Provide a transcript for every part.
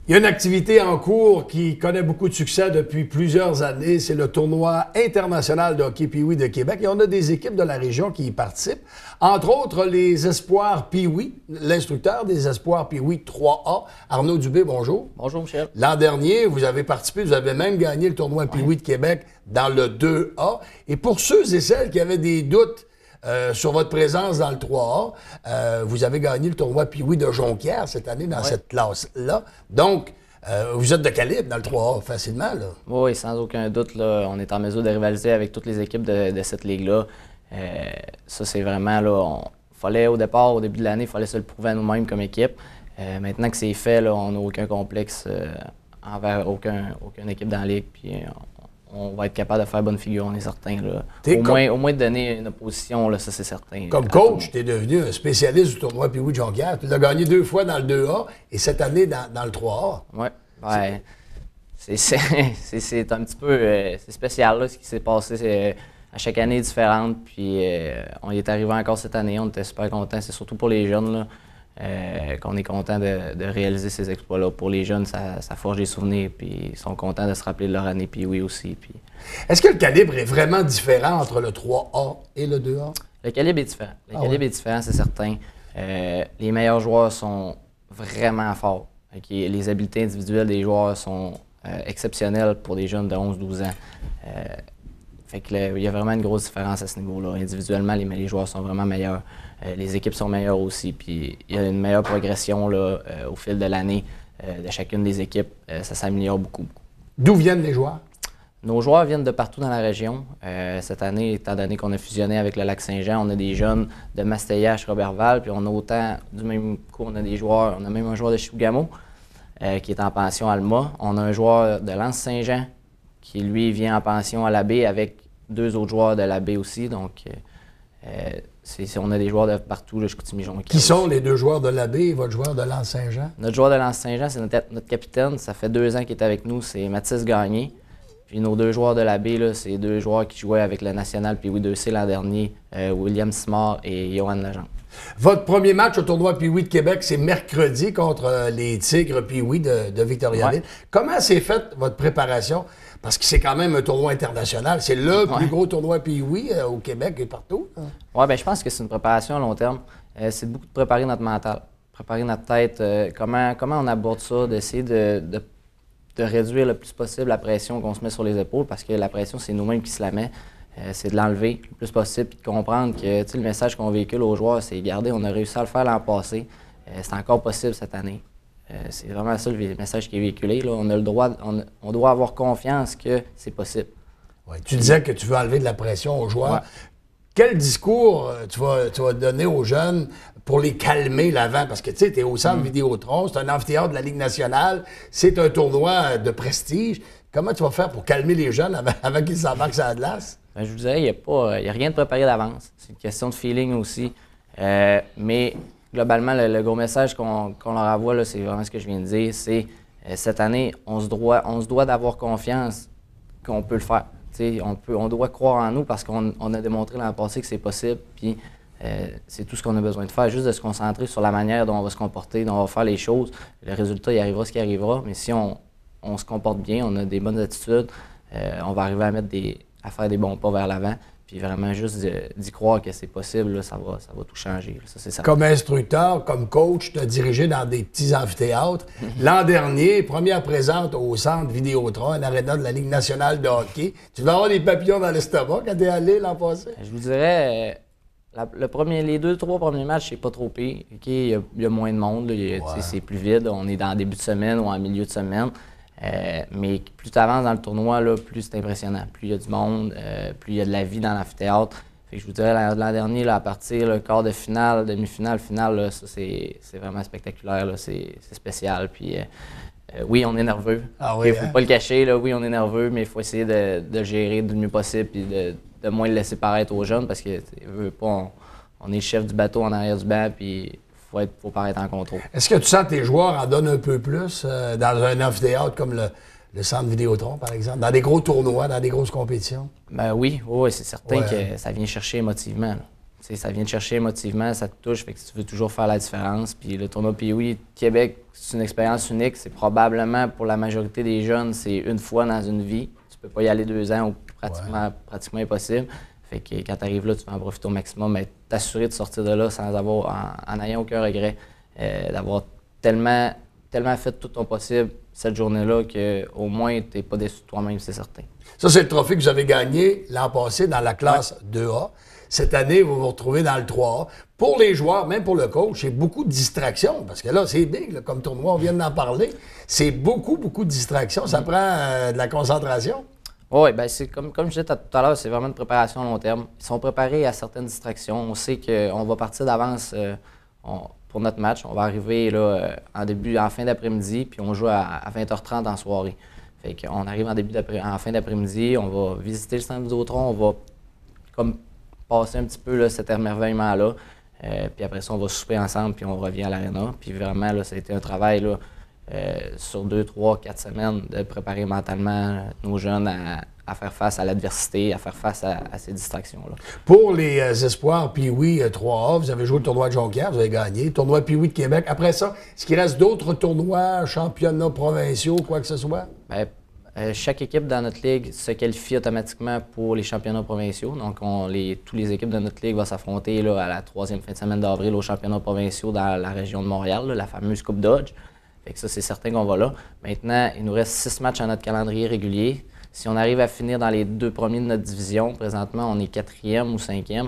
Il y a une activité en cours qui connaît beaucoup de succès depuis plusieurs années. C'est le tournoi international de hockey Pee-Wee de Québec. Et on a des équipes de la région qui y participent. Entre autres, les Espoirs Pee-Wee, l'instructeur des Espoirs Pee-Wee 3A, Arnaud Dubé, bonjour. Bonjour, Michel. L'an dernier, vous avez participé, vous avez même gagné le tournoi Pee-Wee de Québec dans le 2A. Et pour ceux et celles qui avaient des doutes sur votre présence dans le 3A, vous avez gagné le tournoi Pee-Wee de Jonquière cette année dans cette classe-là. Donc, vous êtes de calibre dans le 3A facilement, là. Oui, sans aucun doute, là, on est en mesure de rivaliser avec toutes les équipes de cette ligue-là. Ça, c'est vraiment, là, fallait au départ, au début de l'année, il fallait se le prouver à nous-mêmes comme équipe. Maintenant que c'est fait, là, on n'a aucun complexe envers aucune équipe dans la ligue. Puis, on va être capable de faire bonne figure, on est certain. Là. Au moins de donner une opposition, là, ça c'est certain. Comme coach, tu es devenu un spécialiste du tournoi Pee-Wee de Jonquière. Tu l'as gagné 2 fois dans le 2A et cette année dans le 3A. Oui, ben, c'est un petit peu c'est spécial là, ce qui s'est passé. C'est à chaque année différente. Puis on y est arrivé encore cette année, on était super contents. C'est surtout pour les jeunes là, qu'on est content de réaliser ces exploits-là. Pour les jeunes, ça forge des souvenirs, puis ils sont contents de se rappeler de leur année Pee-Wee aussi. Puis... Est-ce que le calibre est vraiment différent entre le 3A et le 2A? Le calibre est différent. Le calibre est différent, c'est certain. Les meilleurs joueurs sont vraiment forts. Okay? Les habiletés individuelles des joueurs sont exceptionnelles pour des jeunes de 11-12 ans. Fait que il y a vraiment une grosse différence à ce niveau-là. Individuellement, les joueurs sont vraiment meilleurs. Les équipes sont meilleures aussi. Puis il y a une meilleure progression là, au fil de l'année de chacune des équipes. Ça s'améliore beaucoup. D'où viennent les joueurs? Nos joueurs viennent de partout dans la région. Cette année, étant donné qu'on a fusionné avec le Lac-Saint-Jean, on a des jeunes de Masteillache, Robertval, puis on a autant du même coup, on a des joueurs, on a même un joueur de Chibougamau qui est en pension à Alma. On a un joueur de Lens-Saint-Jean qui, lui, vient en pension à la baie avec 2 autres joueurs de la baie aussi. Donc, on a des joueurs de partout, le Chicoutimi-Jonquière. Qui sont les 2 joueurs de la baie et votre joueur de Lens-Saint-Jean? Notre joueur de Lens-Saint-Jean, c'est notre capitaine. Ça fait 2 ans qu'il est avec nous, c'est Mathis Gagné. Puis nos 2 joueurs de la baie, là, c'est 2 joueurs qui jouaient avec le National Pee-Wee 2C l'an dernier, William Simard et Johan Legendre. Votre premier match au tournoi Pee-Wee de Québec, c'est mercredi contre les Tigres Pee-Wee de Victoriaville. Ouais. Comment s'est faite votre préparation? Parce que c'est quand même un tournoi international. C'est le plus gros tournoi Pee-Wee au Québec et partout. Oui, bien, je pense que c'est une préparation à long terme. C'est beaucoup de préparer notre mental, préparer notre tête. Comment on aborde ça, d'essayer de réduire le plus possible la pression qu'on se met sur les épaules, parce que la pression, c'est nous-mêmes qui se la met. C'est de l'enlever le plus possible, puis de comprendre que le message qu'on véhicule aux joueurs, c'est « Regardez, on a réussi à le faire l'an passé. C'est encore possible cette année. » C'est vraiment ça le message qui est véhiculé. Là. On a le droit, on doit avoir confiance que c'est possible. Ouais, tu disais que tu veux enlever de la pression aux joueurs. Ouais. Quel discours tu vas donner aux jeunes pour les calmer l'avant? Parce que tu sais, tu es au centre Vidéotron, c'est un amphithéâtre de la Ligue nationale, c'est un tournoi de prestige. Comment tu vas faire pour calmer les jeunes avant qu'ils s'embarquent sur la glace? Ben, je vous dirais, il n'y a rien de préparé d'avance. C'est une question de feeling aussi. Mais globalement, le gros message qu'on leur envoie, c'est vraiment ce que je viens de dire. C'est cette année, on se doit d'avoir confiance qu'on peut le faire. On doit croire en nous parce qu'on a démontré l'an passé que c'est possible. Puis c'est tout ce qu'on a besoin de faire. Juste de se concentrer sur la manière dont on va se comporter, dont on va faire les choses. Le résultat, il arrivera ce qui arrivera. Mais si on se comporte bien, on a des bonnes attitudes, on va arriver à faire des bons pas vers l'avant. Puis vraiment juste d'y croire que c'est possible, là, ça va tout changer. Ça, c'est certain. Comme instructeur, comme coach, tu as dirigé dans des petits amphithéâtres. L'an dernier, première présente au centre Vidéotron, un aréna de la Ligue nationale de hockey. Tu vas avoir des papillons dans l'estomac quand tu es allé l'an passé? Je vous dirais, les 2-3 premiers matchs, c'est pas trop pire. Okay? Il y a moins de monde, c'est plus vide. On est dans le début de semaine ou en milieu de semaine. Mais plus tu avances dans le tournoi, là, plus c'est impressionnant. Plus il y a du monde, plus il y a de la vie dans l'amphithéâtre. Fait que je vous dirais, l'an dernier, là, à partir du quart de finale, demi-finale, finale, là, ça, c'est vraiment spectaculaire. C'est spécial. Puis, oui, on est nerveux. Il ne faut pas le cacher. Là, oui, on est nerveux, mais il faut essayer de le gérer du mieux possible et de moins le laisser paraître aux jeunes parce que on est le chef du bateau en arrière du banc. Puis, faut paraître en contrôle. Est-ce que tu sens que tes joueurs en donnent un peu plus dans un amphithéâtre comme le centre Vidéotron, par exemple, dans des gros tournois, dans des grosses compétitions? Ben oui, c'est certain que ça vient chercher émotivement. Là. ça vient te chercher émotivement, ça te touche, fait que tu veux toujours faire la différence. Puis le tournoi Pee-Wee Québec, c'est une expérience unique. C'est probablement, pour la majorité des jeunes, c'est une fois dans une vie. Tu peux pas y aller 2 ans ou pratiquement impossible. Fait que quand tu arrives là, tu vas en profiter au maximum, mais t'assurer de sortir de là sans avoir, en n'ayant aucun regret, d'avoir tellement fait tout ton possible cette journée-là qu'au moins tu n'es pas déçu de toi-même, c'est certain. Ça, c'est le trophée que vous avez gagné l'an passé dans la classe 2A. Cette année, vous vous retrouvez dans le 3A. Pour les joueurs, même pour le coach, c'est beaucoup de distractions. Parce que là, c'est big, là, comme tournoi, on vient d'en parler. C'est beaucoup de distractions. Ça prend de la concentration. Oui, bien, c'est comme je disais tout à l'heure, c'est vraiment une préparation à long terme. Ils sont préparés à certaines distractions. On sait qu'on va partir d'avance pour notre match. On va arriver là, en fin d'après-midi, puis on joue à 20h30 en soirée. Fait qu'on arrive en fin d'après-midi, on va visiter le centre Vidéotron, on va comme passer un petit peu là, cet émerveillement-là. Puis après ça, on va souper ensemble, puis on revient à l'aréna. Puis vraiment, là, ça a été un travail là, sur 2, 3, 4 semaines de préparer mentalement nos jeunes à faire face à l'adversité, à faire face à ces distractions-là. Pour les espoirs Pee-Wee 3A, vous avez joué le tournoi de Jonquière, vous avez gagné. Le tournoi Pee-Wee de Québec. Après ça, est-ce qu'il reste d'autres tournois, championnats provinciaux, quoi que ce soit? Bien, chaque équipe dans notre ligue se qualifie automatiquement pour les championnats provinciaux. Donc, toutes les équipes de notre ligue vont s'affronter là, à la 3e fin de semaine d'avril aux championnats provinciaux dans la région de Montréal, là, la fameuse Coupe Dodge. Fait que ça, c'est certain qu'on va là. Maintenant, il nous reste 6 matchs à notre calendrier régulier. Si on arrive à finir dans les 2 premiers de notre division, présentement, on est 4e ou 5e.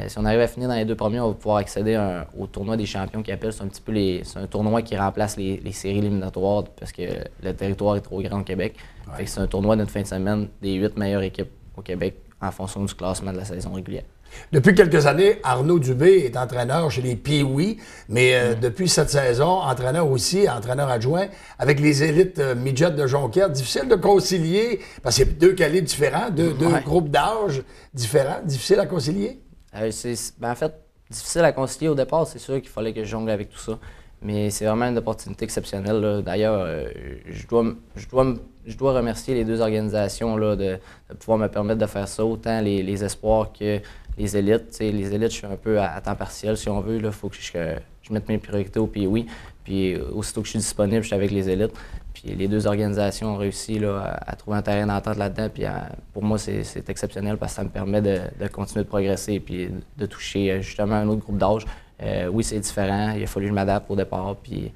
Si on arrive à finir dans les 2 premiers, on va pouvoir accéder au tournoi des champions qui appelle. C'est un petit peu c'est un tournoi qui remplace les séries éliminatoires parce que le territoire est trop grand au Québec. Fait que c'est un tournoi d'une fin de semaine des 8 meilleures équipes au Québec en fonction du classement de la saison régulière. Depuis quelques années, Arnaud Dubé est entraîneur chez les Pee-Wee, mais depuis cette saison, entraîneur aussi, entraîneur adjoint, avec les élites midget de Jonquière. Difficile de concilier, parce que c'est 2 calibres différents, deux groupes d'âge différents. Difficile à concilier? En fait, difficile à concilier au départ. C'est sûr qu'il fallait que je jongle avec tout ça. Mais c'est vraiment une opportunité exceptionnelle, là. D'ailleurs, je dois remercier les 2 organisations là, de pouvoir me permettre de faire ça, autant les espoirs que les élites. T'sais, les élites, je suis un peu à temps partiel, si on veut. Il faut que je mette mes priorités au Pee-Wee. Puis aussitôt que je suis disponible, je suis avec les élites. Puis les 2 organisations ont réussi là, à trouver un terrain d'entente là-dedans. Puis pour moi, c'est exceptionnel parce que ça me permet de continuer de progresser et puis de toucher justement un autre groupe d'âge. Oui, c'est différent. Il a fallu que je m'adapte au départ. Puis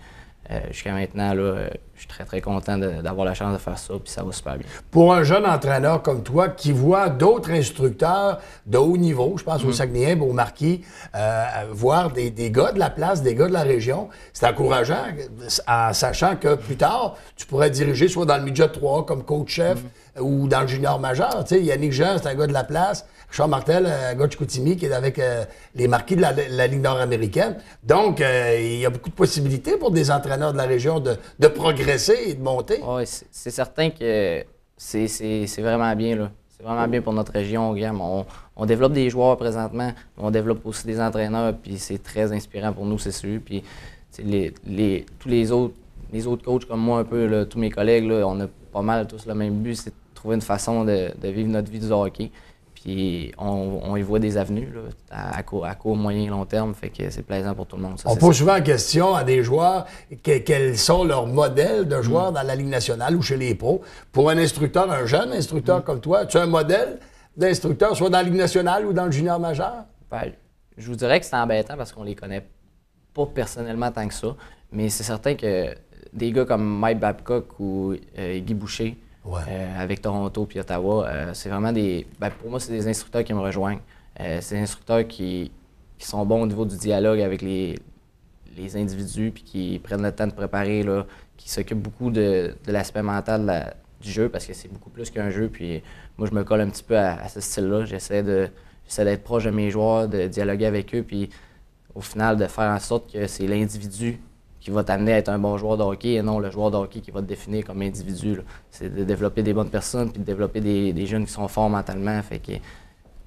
jusqu'à maintenant, là, je suis très, très content d'avoir la chance de faire ça. Puis ça va super bien. Pour un jeune entraîneur comme toi qui voit d'autres instructeurs de haut niveau, je pense au Saguenay, au Marquis, voir des gars de la place, des gars de la région, c'est encourageant en sachant que plus tard, tu pourrais diriger soit dans le midget 3A comme coach-chef ou dans le junior majeur. Tu sais, Yannick Jean, c'est un gars de la place. Richard Martel, un gars de Chicoutimi qui est avec les Marquis de la Ligue nord-américaine. Donc, il y a beaucoup de possibilités pour des entraîneurs de la région de progresser et de monter. Oui, c'est certain que c'est vraiment bien, là. C'est vraiment bien pour notre région. On développe des joueurs présentement, on développe aussi des entraîneurs, puis c'est très inspirant pour nous, c'est sûr. Puis tous les autres coachs comme moi, un peu, là, tous mes collègues, là, on a pas mal tous le même but, c'est de trouver une façon de vivre notre vie du hockey. Puis on y voit des avenues là, à court, moyen et long terme. Fait que c'est plaisant pour tout le monde. Ça, on pose souvent la question à des joueurs quels sont leurs modèles de joueurs dans la Ligue nationale ou chez les pros. Pour un instructeur, un jeune instructeur comme toi, tu as un modèle d'instructeur, soit dans la Ligue nationale ou dans le junior majeur? Ben, je vous dirais que c'est embêtant parce qu'on les connaît pas personnellement tant que ça. Mais c'est certain que des gars comme Mike Babcock ou Guy Boucher, avec Toronto puis Ottawa, c'est vraiment pour moi, c'est des instructeurs qui me rejoignent. C'est des instructeurs qui sont bons au niveau du dialogue avec les individus puis qui prennent le temps de préparer, là, qui s'occupent beaucoup de l'aspect mental du jeu parce que c'est beaucoup plus qu'un jeu. Puis moi, je me colle un petit peu à ce style-là. J'essaie d'être proche de mes joueurs, de dialoguer avec eux puis au final de faire en sorte que c'est l'individu qui va t'amener à être un bon joueur de hockey et non le joueur de hockey qui va te définir comme individu. C'est de développer des bonnes personnes puis de développer des jeunes qui sont forts mentalement. Fait que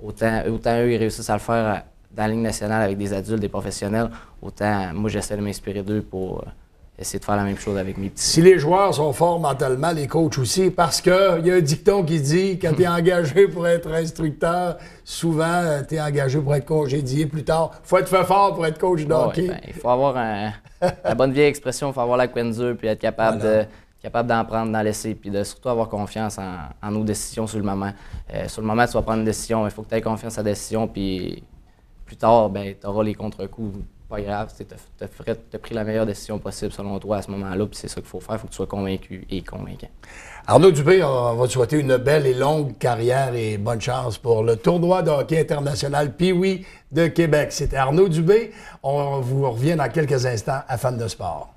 autant eux, ils réussissent à le faire dans la Ligue nationale avec des adultes, des professionnels, autant moi, j'essaie de m'inspirer d'eux pour essayer de faire la même chose avec mes petits. Si les joueurs sont forts mentalement, les coachs aussi, parce qu'il y a un dicton qui dit quand tu es engagé pour être instructeur, souvent tu es engagé pour être congédié plus tard. Faut être fait fort pour être coach de hockey. Il faut avoir la bonne vieille expression, il faut avoir la couenne puis être capable d'en prendre, d'en laisser, puis de surtout avoir confiance en nos décisions sur le moment. Sur le moment, tu vas prendre une décision, il faut que tu aies confiance à la décision, puis plus tard, tu auras les contre-coups. Pas grave, tu as pris la meilleure décision possible selon toi à ce moment-là, puis c'est ça qu'il faut faire, il faut que tu sois convaincu et convaincant. Arnaud Dubé, on va te souhaiter une belle et longue carrière et bonne chance pour le tournoi de hockey international Pee-Wee de Québec. C'était Arnaud Dubé, on vous revient dans quelques instants à Fans de sport.